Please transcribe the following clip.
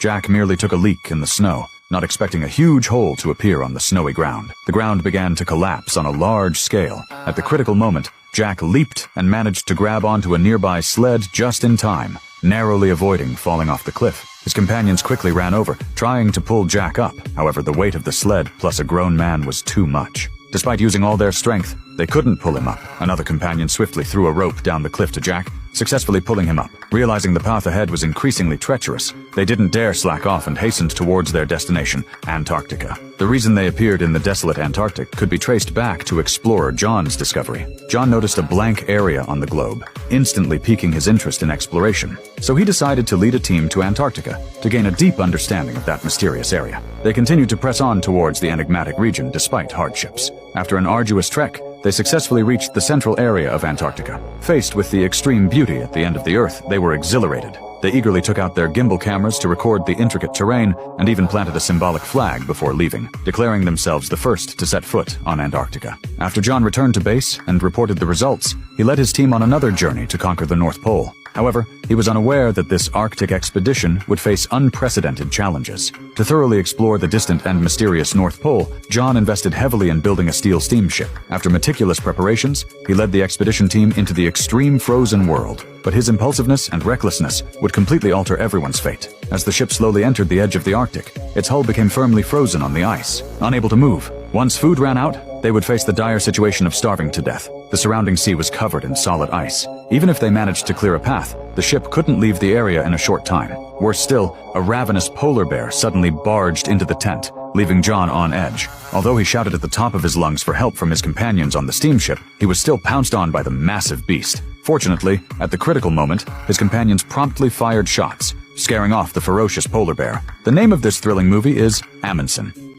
Jack merely took a leak in the snow, not expecting a huge hole to appear on the snowy ground. The ground began to collapse on a large scale. At the critical moment, Jack leaped and managed to grab onto a nearby sled just in time, narrowly avoiding falling off the cliff. His companions quickly ran over, trying to pull Jack up. However, the weight of the sled plus a grown man was too much. Despite using all their strength, they couldn't pull him up. Another companion swiftly threw a rope down the cliff to Jack, successfully pulling him up. Realizing the path ahead was increasingly treacherous, they didn't dare slack off and hastened towards their destination, Antarctica. The reason they appeared in the desolate Antarctic could be traced back to explorer John's discovery. John noticed a blank area on the globe, instantly piquing his interest in exploration. So he decided to lead a team to Antarctica to gain a deep understanding of that mysterious area. They continued to press on towards the enigmatic region despite hardships. After an arduous trek, they successfully reached the central area of Antarctica. Faced with the extreme beauty at the end of the Earth, they were exhilarated. They eagerly took out their gimbal cameras to record the intricate terrain and even planted a symbolic flag before leaving, declaring themselves the first to set foot on Antarctica. After John returned to base and reported the results, he led his team on another journey to conquer the North Pole. However, he was unaware that this Arctic expedition would face unprecedented challenges. To thoroughly explore the distant and mysterious North Pole, John invested heavily in building a steel steamship. After meticulous preparations, he led the expedition team into the extreme frozen world. But his impulsiveness and recklessness would completely alter everyone's fate. As the ship slowly entered the edge of the Arctic, its hull became firmly frozen on the ice, unable to move. Once food ran out, they would face the dire situation of starving to death. The surrounding sea was covered in solid ice. Even if they managed to clear a path, the ship couldn't leave the area in a short time. Worse still, a ravenous polar bear suddenly barged into the tent, leaving John on edge. Although he shouted at the top of his lungs for help from his companions on the steamship, he was still pounced on by the massive beast. Fortunately, at the critical moment, his companions promptly fired shots, scaring off the ferocious polar bear. The name of this thrilling movie is Amundsen.